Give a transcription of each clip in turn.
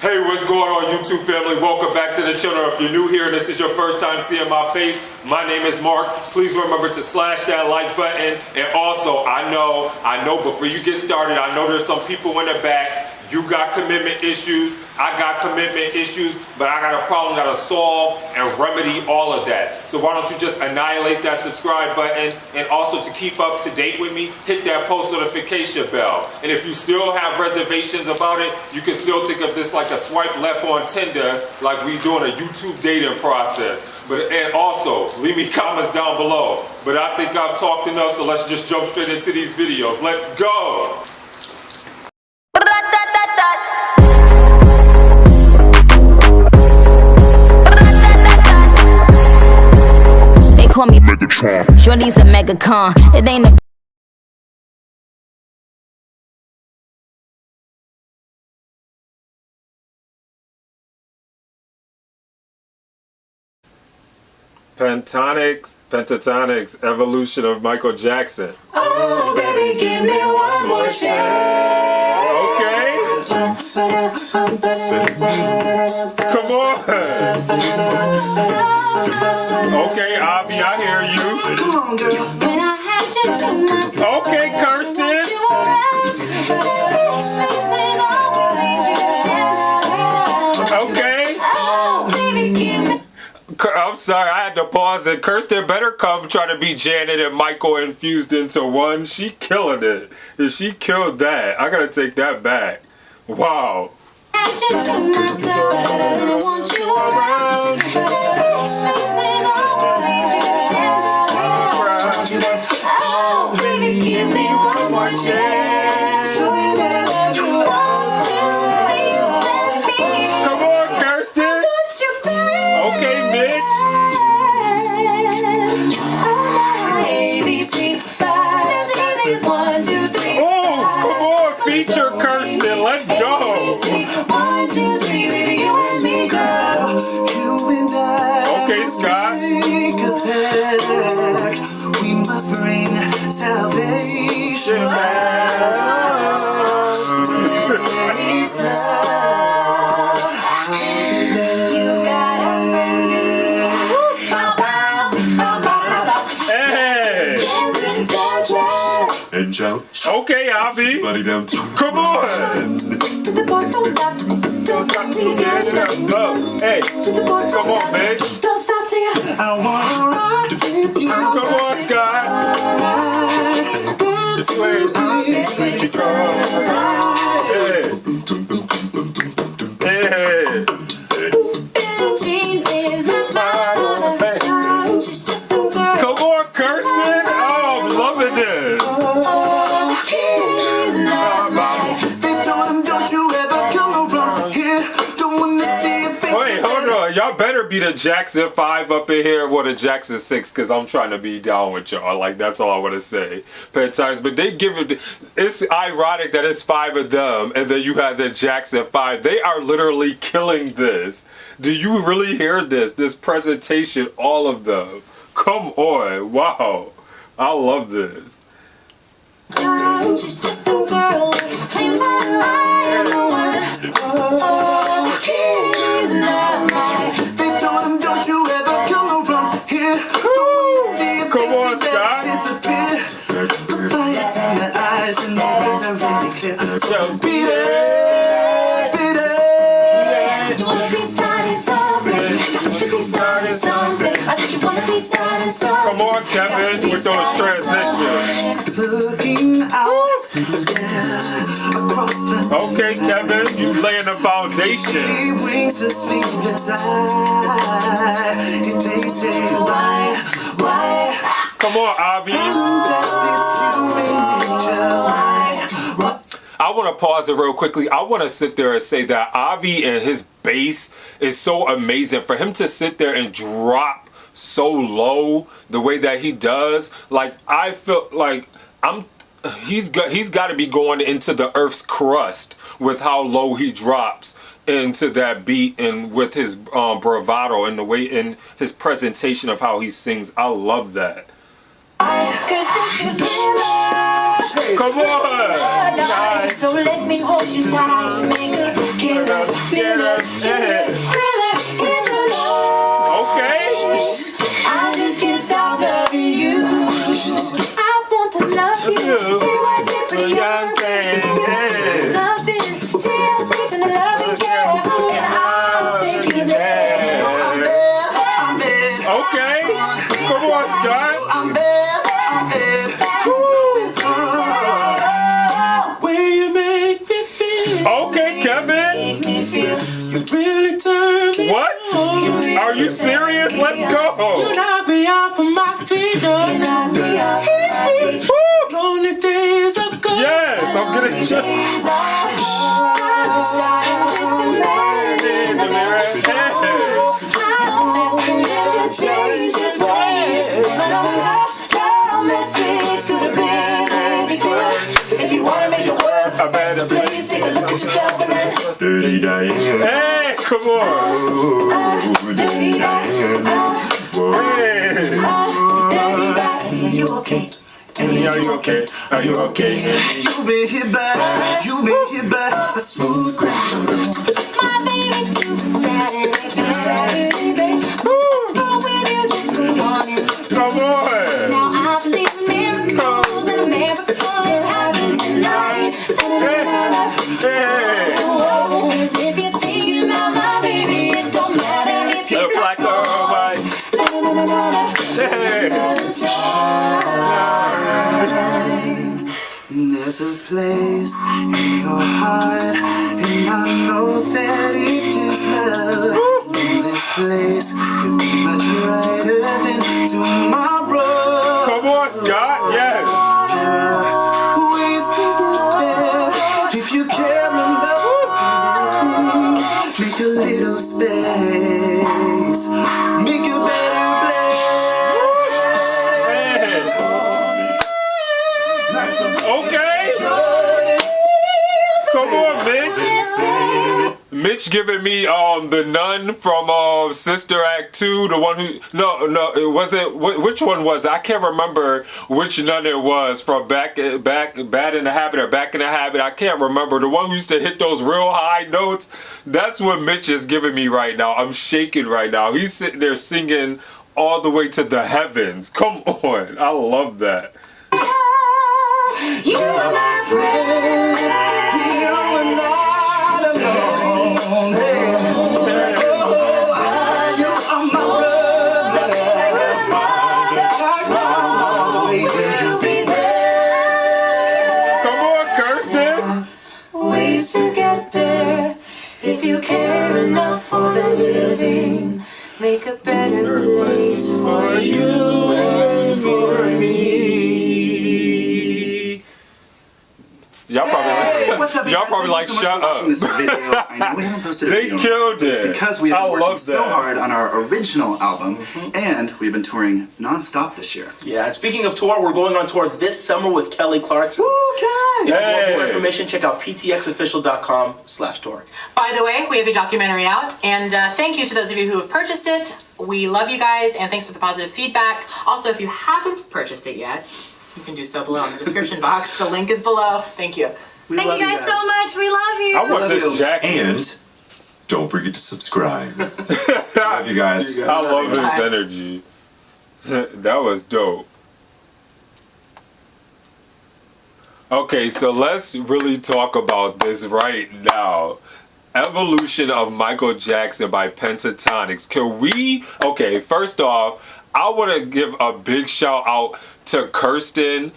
Hey, what's going on, YouTube family? Welcome back to the channel. If you're new here and this is your first time seeing my face, my name is Mark. Please remember to slash that like button. And also, I know before you get started, I know there's some people in the back. You got commitment issues, I got commitment issues, but I got a problem that'll solve and remedy all of that. So why don't you just annihilate that subscribe button, and also to keep up to date with me, hit that post notification bell. And if you still have reservations about it, you can still think of this like a swipe left on Tinder, like we doing a YouTube dating process. And also, leave me comments down below. But I think I've talked enough, so let's just jump straight into these videos. Let's go! Call me Megatron. Shorty's a megacon. It ain't a Pentatonix, evolution of Michael Jackson. Oh, baby, give me one more chance. Okay. Come on. Okay, Avi, I hear you. Come on, girl. When I had you to myself. Okay, Kirsten. Okay. Oh, baby, give me. I'm sorry, I had to pause it. Kirsten better come try to be Janet and Michael infused into one. She killing it. And she killed that. I gotta take that back. Wow. Oh, baby, give me one more chance. Come on, Kirsten. Okay, bitch. Oh, come on, feature Kirsten. Let's go. 1, 2, 3, baby, you and me, girl. Okay, Scott. We must bring salvation back. It's love. Hey. And shout. Okay, Avi. Buddy down to. Come on. Don't stop till you get it up. Go. Hey. Come on, bitch. Don't stop till you. I wanna ride with you. Come on, Scott. This way. Hey. Billie Jean is not my lover. She's just a girl. Come on, Kirsten. Oh, I'm loving this. Oh, he's not my. They told him, don't you ever come around here. Don't wanna see your face. Wait, hold on. Y'all better be the Jackson 5 up in here or the Jackson 6, because I'm trying to be down with y'all. Like, that's all I want to say. Pentatonix, but they give it. It's ironic that it's 5 of them, and then you have the Jackson 5. They are literally killing this. Do you really hear this? This presentation, all of them. Come on. Wow. I love this. She's just a girl. Claims I am the one. Oh, he's not my. They told him, don't you ever come around here. Don't wanna see your Come face on, and Scott. disappear. The bias in the eyes and the words are really clear. So, Beat it, beat it. You wanna be starting something? You should be starting something. I said you wanna be starting something. come on, Kevin, with those transitions. Looking out, yeah, across the Okay, Kevin, you laying the foundation. He brings the sleepless eye. It takes it why? Come on, Avi. I want to pause it real quickly. I want to sit there and say that Avi and his bass is so amazing. For him to sit there and drop so low the way that he does, like, I feel like he's got to be going into the earth's crust with how low he drops into that beat, and with his bravado and the way in his presentation of how he sings. I love that. Come on! So let me hold you tight, make a killer. Thriller, thriller, thriller, it's a love. Okay. I just can't stop loving you. I want to love you. Be my different young thing. Loving, tears, sleeping, and loving care. And I'll take you there. I'm there, I'm there. Okay. Come on, Scott. I'm there, I'm there. Where you make me feel. Okay, Kevin. Make me feel You really turn me What? on. Are you serious? Let's You go. knock me off of my feet, you knock me off my feet. Woo. Lonely days are gone. Yes, I'm gonna Days are hard. Starting to melt in the mirror. I'm asking him to change his ways. But no message could have been any clearer. If you wanna make it work, I better be. please take a look at yourself and then Dirty Diane. Hey, come on. dirty Diane, Hey. dirty Diane, you okay? Are you okay? Are you okay? You been hit by, you been hit by a smooth ground. My baby too Saturday, baby. Go with you, just go on and Come on. now I believe in miracles, and a miracle is happening tonight. Hey. Cause if you're thinking about my baby, it don't matter if you're Look like a white. Hey. There's a place in your heart, and I know that it is love. This place could be much brighter than tomorrow. Come on, Scott. Yes. Ways to get there. If you care enough, make a little space. Make a better place. Okay. Come on, Mitch. Mitch giving me the nun from Sister Act 2, the one who no it wasn't. Which one was it? I can't remember which nun it was from back Bad in the Habit or Back in the Habit. I can't remember, the one who used to hit those real high notes. That's what Mitch is giving me right now. I'm shaking right now. He's sitting there singing all the way to the heavens. Come on, I love that. You are my friend. You are not alone. You are my brother. We'll be there. Come on, Kirsten. Ways to get there. If you care enough for the living, make a better place for you and for me. Y'all probably What's up, y'all guys? probably like, Thank you so shut much for watching up. this video. I know we haven't posted a They video. killed It's it. because we have I been working love so that. hard on our original album, and we've been touring non-stop this year. Yeah, and speaking of tour, we're going on tour this summer with Kelly Clarkson. Okay. If you want more Hey. information, check out ptxofficial.com/tour. By the way, we have a documentary out, and thank you to those of you who have purchased it. We love you guys, and thanks for the positive feedback. Also, if you haven't purchased it yet, you can do so below in the description box. The link is below. Thank you. We Thank love you guys so much. We love you. I want love this you. jacket. And don't forget to subscribe. Love you guys. I love his energy. That was dope. Okay, so let's really talk about this right now. Evolution of Michael Jackson by Pentatonix. Can we... Okay, first off, I want to give a big shout out to Kirsten.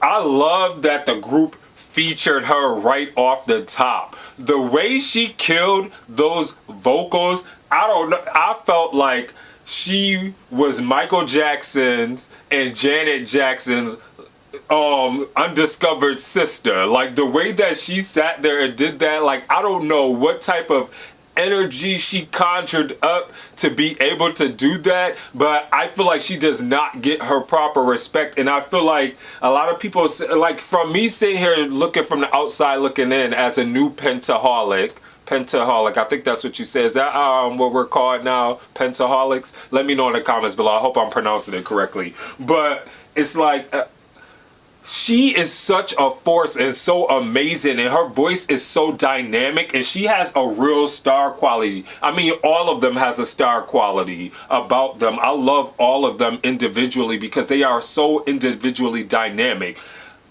I love that the group featured her right off the top. The way she killed those vocals, I don't know. I felt like she was Michael Jackson's and Janet Jackson's undiscovered sister. Like the way that she sat there and did that, like I don't know what type of energy she conjured up to be able to do that, but I feel like she does not get her proper respect. And I feel like a lot of people, like from me sitting here looking from the outside looking in as a new pentaholic, I think that's what you say. Is that what we're called now? Pentaholics? Let me know in the comments below. I hope I'm pronouncing it correctly. But it's like she is such a force and so amazing, and her voice is so dynamic, and she has a real star quality. I mean, all of them has a star quality about them. I love all of them individually because they are so individually dynamic.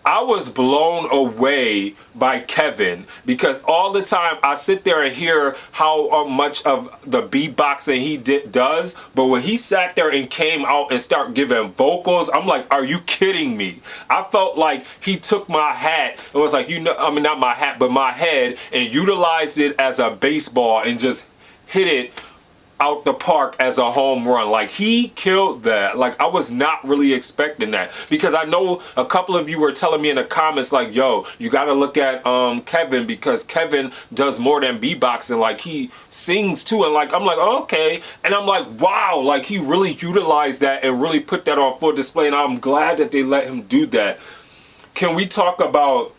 I was blown away by Kevin because all the time I sit there and hear how much of the beatboxing he does, but when he sat there and came out and started giving vocals, I'm like, are you kidding me? I felt like he took my hat and was like, you know, I mean, not my hat, but my head, and utilized it as a baseball and just hit it out the park as a home run. Like, he killed that. Like, I was not really expecting that because I know a couple of you were telling me in the comments like, yo, you got to look at Kevin because Kevin does more than beatboxing. Like, he sings too, and like, I'm like, oh, okay, and I'm like, wow, like he really utilized that and really put that on full display, and I'm glad that they let him do that. Can we talk about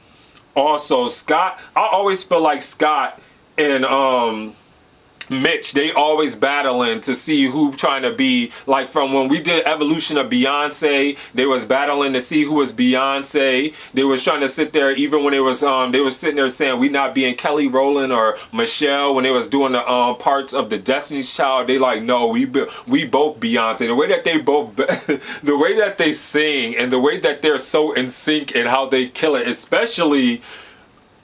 also Scott? I always feel like Scott and Mitch, they always battling to see who trying to be, like from when we did Evolution of Beyonce, they was battling to see who was Beyonce. They was trying to sit there, even when they was sitting there saying we not being Kelly Rowland or Michelle when they was doing the parts of the Destiny's Child. They like, no, we both Beyonce. The way that they both, the way that they sing and the way that they're so in sync and how they kill it, especially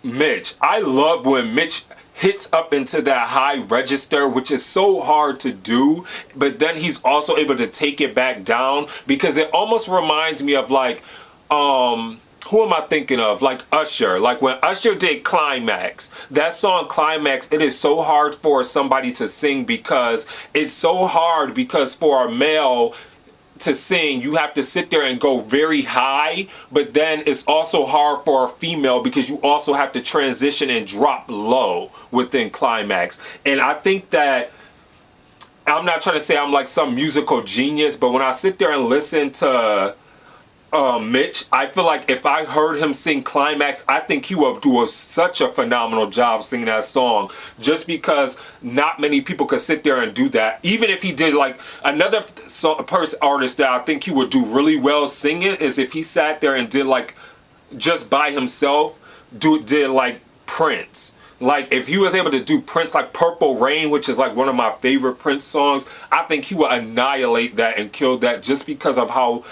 Mitch. I love when Mitch hits up into that high register, which is so hard to do, but then he's also able to take it back down because it almost reminds me of like, who am I thinking of? Like Usher. Like when Usher did Climax, that song Climax, it is so hard for somebody to sing because it's so hard because for a male to sing, you have to sit there and go very high, but then it's also hard for a female because you also have to transition and drop low within Climax. And I think that, I'm not trying to say I'm like some musical genius, but when I sit there and listen to Mitch, I feel like if I heard him sing Climax, I think he would do such a phenomenal job singing that song, just because not many people could sit there and do that. Even if he did like another artist that I think he would do really well singing is if he sat there and did like just by himself, did like Prince. Like if he was able to do Prince, like Purple Rain, which is like one of my favorite Prince songs, I think he would annihilate that and kill that just because of how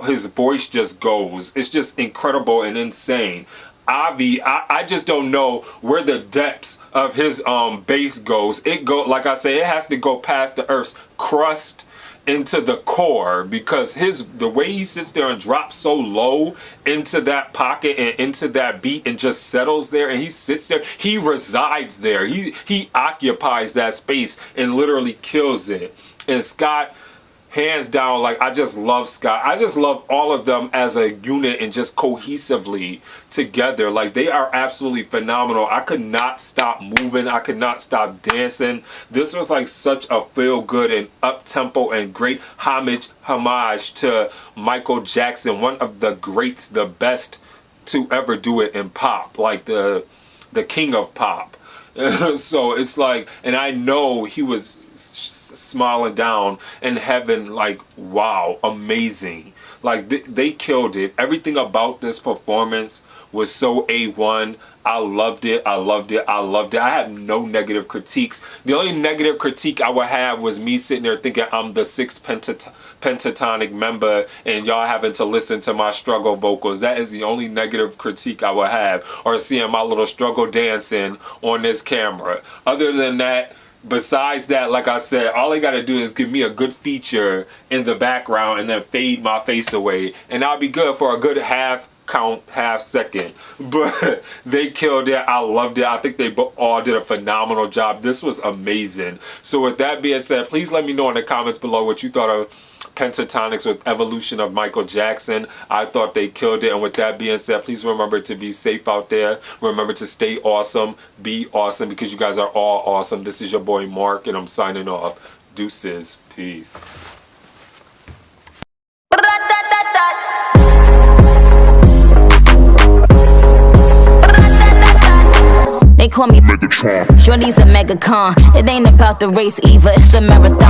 his voice just goes. It's just incredible and insane. Avi, I just don't know where the depths of his bass goes. Like I say, it has to go past the earth's crust into the core because the way he sits there and drops so low into that pocket and into that beat and just settles there, and he sits there, he resides there, he occupies that space and literally kills it. And Scott, hands down, like I just love Scott. I just love all of them as a unit and just cohesively together. Like they are absolutely phenomenal. I could not stop moving. I could not stop dancing. This was like such a feel good and up tempo and great homage to Michael Jackson, one of the greats, the best to ever do it in pop, like the king of pop. So it's like, and I know he was smiling down in heaven like, wow, amazing. Like they killed it. Everything about this performance was so A1. I loved it. I loved it. I loved it. I have no negative critiques. The only negative critique I would have was me sitting there thinking I'm the 6th Pentatonix member and y'all having to listen to my struggle vocals. That is the only negative critique I would have, or seeing my little struggle dancing on this camera. Other than that, besides that, like I said, all they gotta do is give me a good feature in the background and then fade my face away, and I'll be good for a good half second. But they killed it. I loved it. I think they all did a phenomenal job. This was amazing. So with that being said, please let me know in the comments below what you thought of Pentatonix with Evolution of Michael Jackson. I thought they killed it. And with that being said, please remember to be safe out there. Remember to stay awesome. Be awesome, because you guys are all awesome. This is your boy Mark, and I'm signing off. Deuces. Peace. They call me Megatron. Shorty's a mega con. It ain't about the race either, it's the marathon.